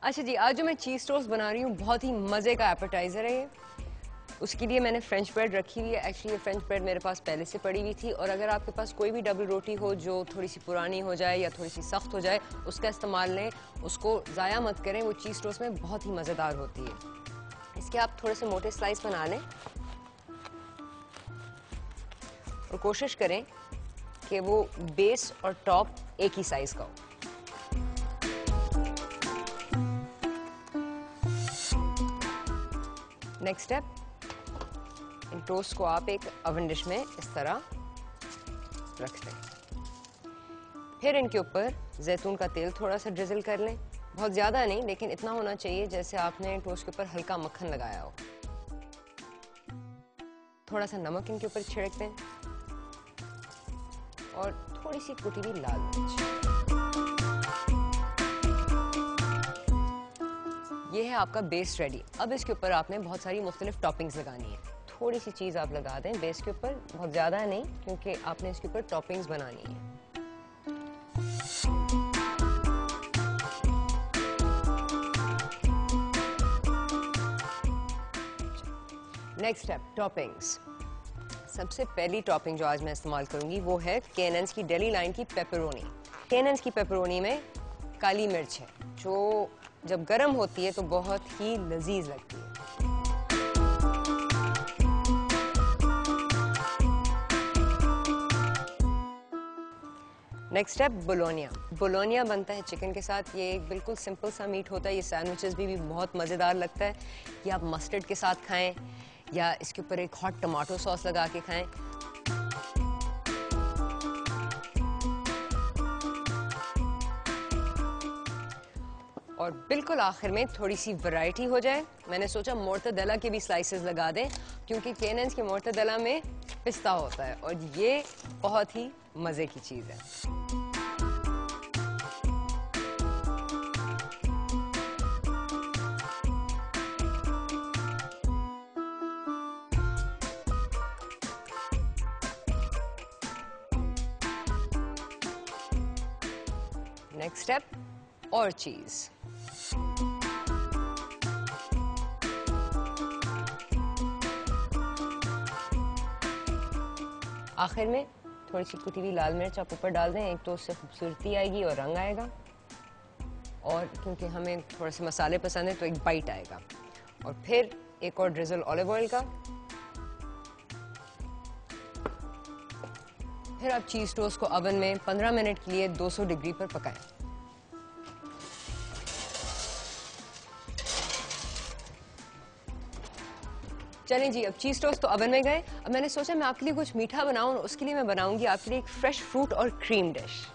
अच्छा जी, आज जो मैं चीज़ टोस्ट बना रही हूँ बहुत ही मज़े का एपेटाइज़र है ये। उसके लिए मैंने फ्रेंच ब्रेड रखी हुई है। एक्चुअली ये फ्रेंच ब्रेड मेरे पास पहले से पड़ी हुई थी, और अगर आपके पास कोई भी डबल रोटी हो जो थोड़ी सी पुरानी हो जाए या थोड़ी सी सख्त हो जाए, उसका इस्तेमाल लें। उसको ज़ाया मत करें, वो चीज़ टोस्ट में बहुत ही मज़ेदार होती है। इसके आप थोड़े से मोटे स्लाइस बना लें और कोशिश करें कि वो बेस और टॉप एक ही साइज़ का हो। नेक्स्ट स्टेप, इन टोस्ट को आप एक ओवन डिश में इस तरह रख दें। फिर इनके ऊपर जैतून का तेल थोड़ा सा ड्रिजल कर लें, बहुत ज़्यादा नहीं, लेकिन इतना होना चाहिए जैसे आपने टोस्ट के ऊपर हल्का मक्खन लगाया हो। थोड़ा सा नमक इनके ऊपर छिड़क दें और थोड़ी सी कुटी हुई लाल मिर्च। ये है आपका बेस रेडी। अब इसके ऊपर आपने बहुत सारी मुख्तलिफ टॉपिंग्स लगानी है। थोड़ी सी चीज़ आप लगा दें बेस के ऊपर, बहुत ज़्यादा नहीं, क्योंकि आपने इसके ऊपर टॉपिंग्स बनानी है। Next step, toppings. सबसे पहली टॉपिंग जो आज मैं इस्तेमाल करूंगी वो है केनन्स की डेली लाइन की पेपरोनी। केनन्स की पेपरोनी में काली मिर्च है जो जब गर्म होती है तो बहुत ही लजीज लगती है। Next step, Bologna. बोलोनिया बनता है चिकन के साथ। ये एक बिल्कुल सिंपल सा मीट होता है। ये सैंडविचेस भी बहुत मज़ेदार लगता है। ये आप मस्टर्ड के साथ खाएं या इसके ऊपर एक हॉट टमाटो सॉस लगा के खाएं। और बिल्कुल आखिर में थोड़ी सी वैरायटी हो जाए, मैंने सोचा मोर्टादेला के भी स्लाइसेस लगा दें, क्योंकि केनन्स की मोर्टादेला में पिस्ता होता है और ये बहुत ही मज़े की चीज़ है। नेक्स्ट स्टेप, और चीज़। आखिर में थोड़ी सी कुटी हुई लाल मिर्च आप ऊपर डाल दें, एक तो उससे खूबसूरती आएगी और रंग आएगा, और क्योंकि हमें थोड़े से मसाले पसंद है तो एक बाइट आएगा। और फिर एक और ड्रिजल ऑलिव ऑयल का। फिर आप चीज़ टोस्ट को ओवन में 15 मिनट के लिए 200 डिग्री पर पकाएं। चलें जी, अब चीज़ टोस्ट तो ओवन में गए। अब मैंने सोचा मैं आपके लिए कुछ मीठा बनाऊं, उसके लिए मैं बनाऊंगी आपके लिए एक फ्रेश फ्रूट और क्रीम डिश।